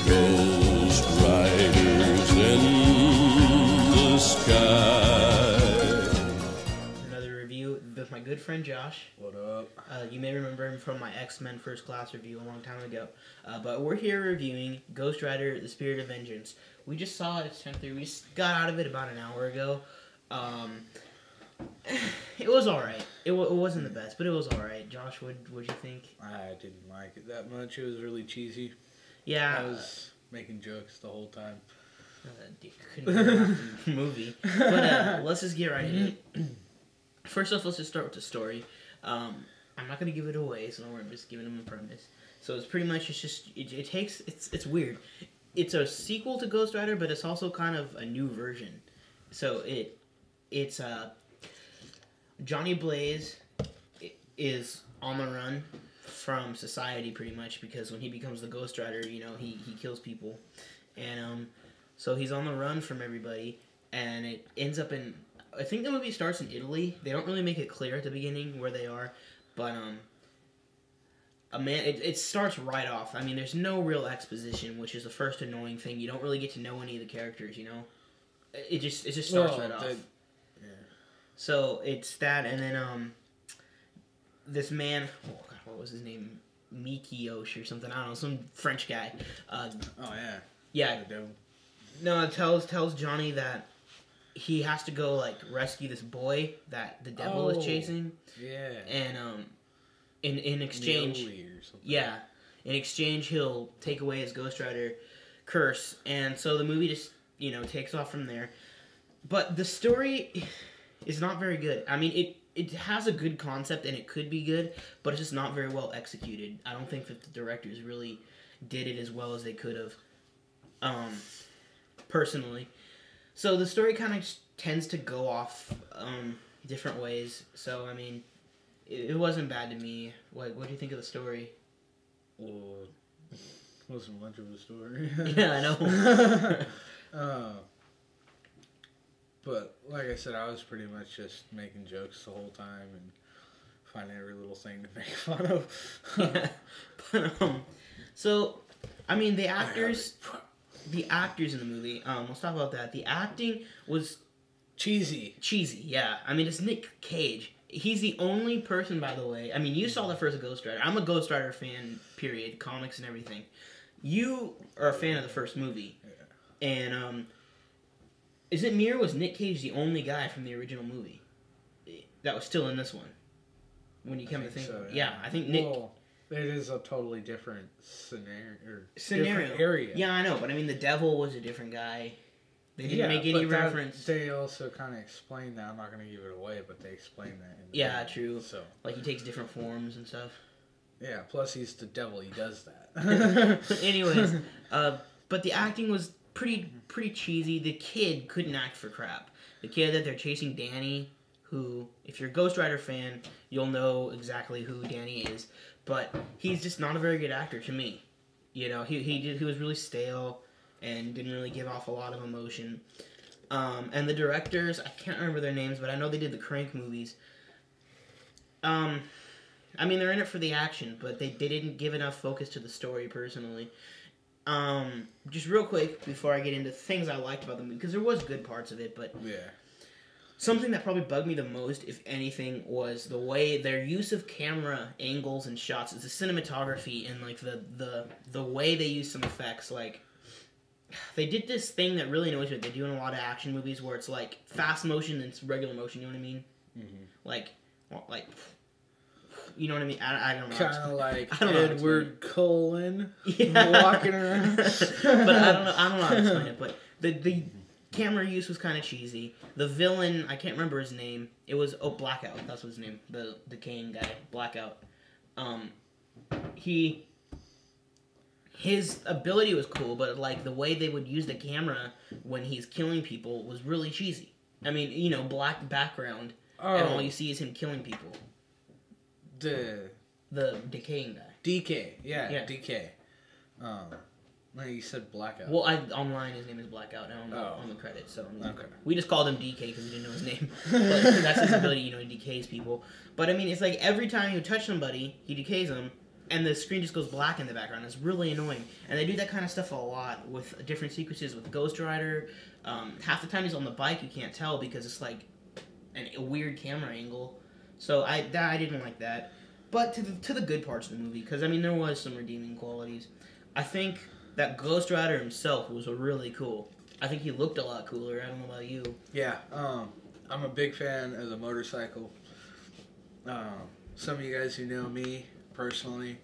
Ghost riders in the sky. Another review with my good friend Josh. What up? You may remember him from my X-Men First Class review a long time ago. But we're here reviewing Ghost Rider: The Spirit of Vengeance. We just saw it at 10:03. We just got out of it about an hour ago. It was alright. It wasn't the best, but it was alright. Josh, what'd you think? I didn't like it that much. It was really cheesy. Yeah. I was making jokes the whole time. Couldn't get enough the movie. But let's just get right into it. First off, let's just start with the story. I'm not going to give it away, so I'm just giving them a premise. So it's pretty much, it's weird. It's a sequel to Ghost Rider, but it's also kind of a new version. So it's Johnny Blaze is on the run from society pretty much, because when he becomes the Ghost Rider, you know, he kills people. And so he's on the run from everybody, and it ends up in, I think the movie starts in Italy. They don't really make it clear at the beginning where they are, but it starts right off. I mean, there's no real exposition, which is the first annoying thing. You don't really get to know any of the characters, you know? It just starts right off. Yeah. So it's that, and then this man, oh God, what was his name? Mikiosh or something. I don't know, some French guy. Oh yeah. Yeah. No, it tells Johnny that he has to go like rescue this boy that the devil is chasing. Yeah. And in exchange, yeah, in exchange he'll take away his Ghost Rider curse, and so the movie just takes off from there. But the story is not very good. I mean, it has a good concept and it could be good, but it's just not very well executed. I don't think that the directors really did it as well as they could have, personally. So the story kind of tends to go off different ways. So, I mean, it wasn't bad to me. What do you think of the story? Well, it wasn't much of a story. Yeah, I know. But like I said, I was pretty much just making jokes the whole time and finding every little thing to make fun of. Yeah. But, so, I mean, the actors in the movie, let's talk about that. The acting was cheesy, yeah. I mean, it's Nick Cage. He's the only person, by the way. I mean, you saw the first Ghost Rider. I'm a Ghost Rider fan, period. Comics and everything. You are a fan of the first movie. Yeah. And, is it me or was Nick Cage the only guy from the original movie that was still in this one? When you come to think of it. Yeah, I think Nick... Well, it is a totally different scenario. Different area. Yeah, I know, but I mean, the devil was a different guy. They didn't make any reference. They also kind of explain that. I'm not going to give it away, but they explain that. Yeah, true. So, like, he takes different forms and stuff. Yeah, plus he's the devil. He does that. Anyways, but the acting was pretty cheesy. The kid couldn't act for crap. The kid that they're chasing, Danny, who, if you're a Ghost Rider fan, you'll know exactly who Danny is. But he's just not a very good actor to me. You know, he was really stale and didn't really give off a lot of emotion. And the directors, I can't remember their names, but I know they did the Crank movies. I mean, they're in it for the action, but they didn't give enough focus to the story, personally. Just real quick, before I get into things I liked about the movie, because there was good parts of it, but... Yeah. Something that probably bugged me the most, if anything, was the way their use of camera angles and shots. It's the cinematography and, like, the way they use some effects. Like, they did this thing that really annoys me. They do in a lot of action movies where it's, like, fast motion and regular motion, you know what I mean? Mm-hmm. Like, you know what I mean? I don't know. Kind of like Edward Cullen walking around. But I don't know how to explain it. But the camera use was kind of cheesy. The villain, I can't remember his name. It was Blackout. That's what his name. The decaying guy, Blackout. His ability was cool, but like the way they would use the camera when he's killing people was really cheesy. I mean, black background, and all you see is him killing people. The decaying guy. DK, yeah. DK. No, you said Blackout. Well, online his name is Blackout on the credits. So okay. We just called him DK because we didn't know his name. But that's his ability, he decays people. But I mean, it's like every time you touch somebody, he decays them. and the screen just goes black in the background. It's really annoying. And they do that kind of stuff a lot with different sequences with Ghost Rider. Half the time he's on the bike, you can't tell because it's like a weird camera angle. So I didn't like that. But to the good parts of the movie, because I mean there was some redeeming qualities. I think that Ghost Rider himself was really cool. I think he looked a lot cooler. I don't know about you. Yeah, I'm a big fan of the motorcycle. Some of you guys who know me personally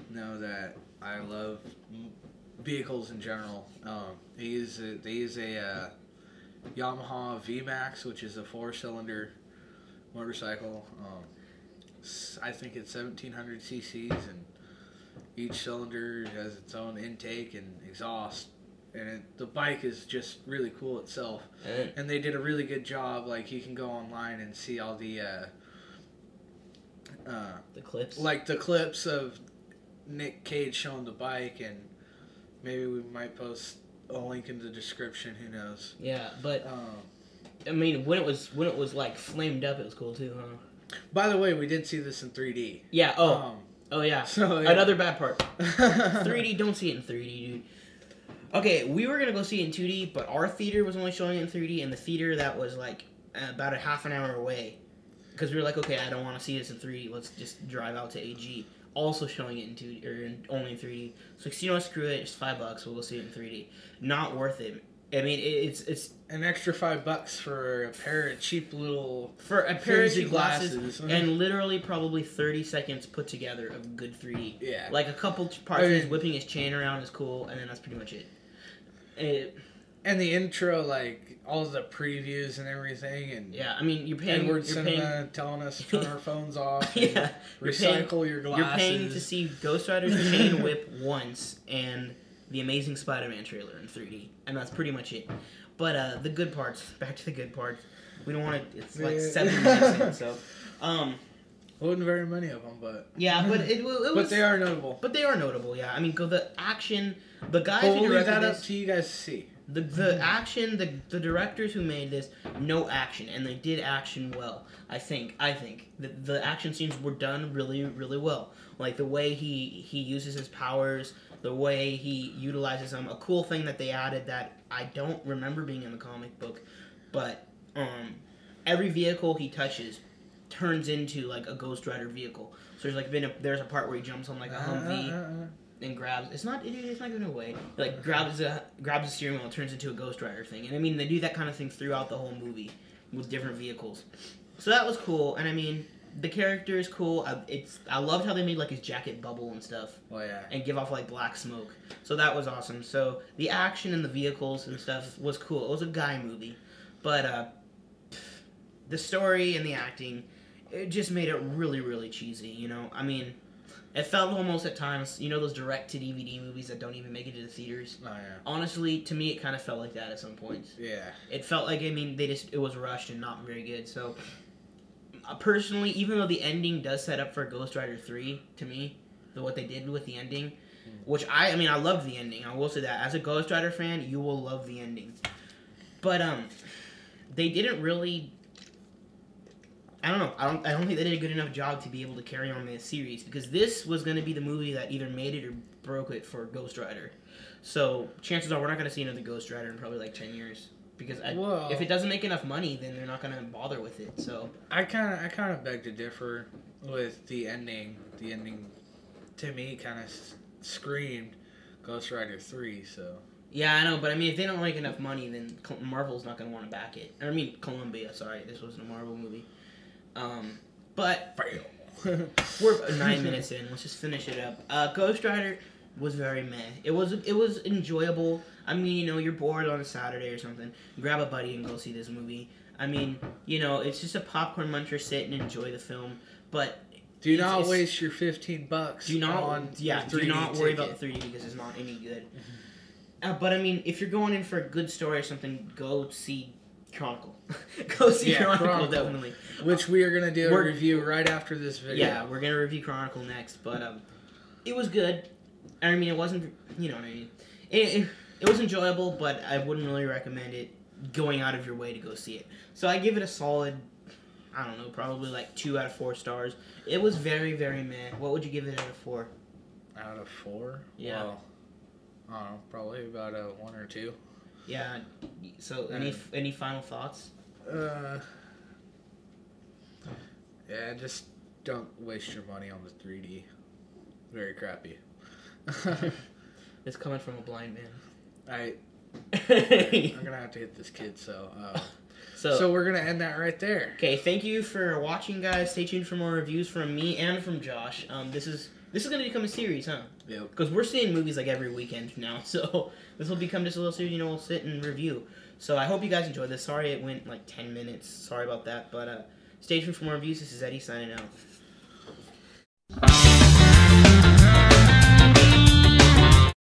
know that I love vehicles in general. They use a Yamaha VMAX, which is a 4-cylinder motorcycle. I think it's 1700 cc's, and each cylinder has its own intake and exhaust. And the bike is just really cool itself. And they did a really good job. Like, you can go online and see all the clips. Like the clips of Nick Cage showing the bike, and maybe we might post a link in the description. Who knows? Yeah, but I mean, when it was like flamed up, it was cool too, huh? By the way, we did see this in 3D. Yeah. Oh yeah. So yeah. Another bad part. 3D. Don't see it in 3D, dude. Okay, we were gonna go see it in 2D, but our theater was only showing it in 3D, and the theater that was like about a half an hour away, because we were like, okay, I don't want to see this in 3D. Let's just drive out to AG, also showing it in 2D or only in 3D. So you know, screw it, it's $5. We'll go see it in 3D. Not worth it. I mean, it's an extra $5 for a pair of cheap little glasses and literally probably 30 seconds put together of good 3D. Yeah, like a couple parts of his whipping his chain around is cool, and then that's pretty much it. And the intro, like all of the previews and everything, and yeah, I mean, you're paying. Edward Cinema telling us to turn our phones off. Yeah, recycle your glasses. You're paying to see Ghost Rider's chain whip once and the Amazing Spider-Man trailer in 3D, and that's pretty much it. But the good parts. Back to the good parts. We don't want to. It's like 7 minutes in, so. Wasn't very many of them, but yeah, but it was. But they are notable. But they are notable, yeah. I mean, the action, the guys who directed leave that this, up to you guys to see. The action, the directors who made this, no action, and they did action well. I think the action scenes were done really, really well. Like the way he uses his powers, the way he utilizes them. A cool thing that they added that I don't remember being in the comic book, but every vehicle he touches turns into like a Ghost Rider vehicle. So there's a part where he jumps on like a Humvee and grabs. It's not giving away. Like grabs the steering wheel and turns into a Ghost Rider thing. And I mean they do that kind of thing throughout the whole movie with different vehicles. So that was cool. And I mean the character is cool. I loved how they made like his jacket bubble and stuff. Oh yeah. And give off like black smoke. So that was awesome. So the action and the vehicles and stuff was cool. It was a guy movie, but the story and the acting, it just made it really, really cheesy. You know, I mean, it felt almost at times, you know, those direct-to-DVD movies that don't even make it to the theaters. Oh, yeah. Honestly, to me, it kind of felt like that at some points. Yeah. It felt like, I mean, it was rushed and not very good. So, personally, even though the ending does set up for Ghost Rider 3, to me, what they did with the ending, which I loved the ending. I will say that. As a Ghost Rider fan, you will love the ending. But, they didn't really... I don't know. I don't think they did a good enough job to be able to carry on the series, because this was going to be the movie that either made it or broke it for Ghost Rider. So chances are we're not going to see another Ghost Rider in probably like 10 years, because if it doesn't make enough money, then they're not going to bother with it. So I kind of beg to differ with the ending. The ending to me kind of screamed Ghost Rider 3. So. Yeah, I know, but I mean, if they don't make enough money, then Marvel's not going to want to back it. I mean, Columbia. Sorry, this wasn't a Marvel movie. But we're 9 minutes in. Let's just finish it up. Ghost Rider was very meh. It was enjoyable. I mean, you know, you're bored on a Saturday or something. Grab a buddy and go see this movie. I mean, you know, it's just a popcorn muncher. Sit and enjoy the film. But do not waste your $15. Do not worry about 3D because it's not any good. But I mean, if you're going in for a good story or something, go see Chronicle. Go see Chronicle, definitely. Which we are going to do a review right after this video. Yeah, we're going to review Chronicle next. But it was good. I mean, it wasn't, you know what I mean. It was enjoyable, but I wouldn't really recommend it going out of your way to go see it. So I give it a solid I don't know, probably like 2 out of 4 stars. It was very, very meh. What would you give it out of 4? Out of 4? Yeah. Well, I don't know, probably about a 1 or 2. Yeah. So any final thoughts? Yeah, just don't waste your money on the 3D. Very crappy. It's coming from a blind man. I'm gonna have to hit this kid, so we're gonna end that right there. Okay, thank you for watching, guys. Stay tuned for more reviews from me and from Josh. This is gonna become a series, huh? Yep. Because we're seeing movies like every weekend now, so this will become just a little series. We'll sit and review. So I hope you guys enjoyed this. Sorry it went like 10 minutes. Sorry about that, but stay tuned for more reviews. This is Eddie signing out.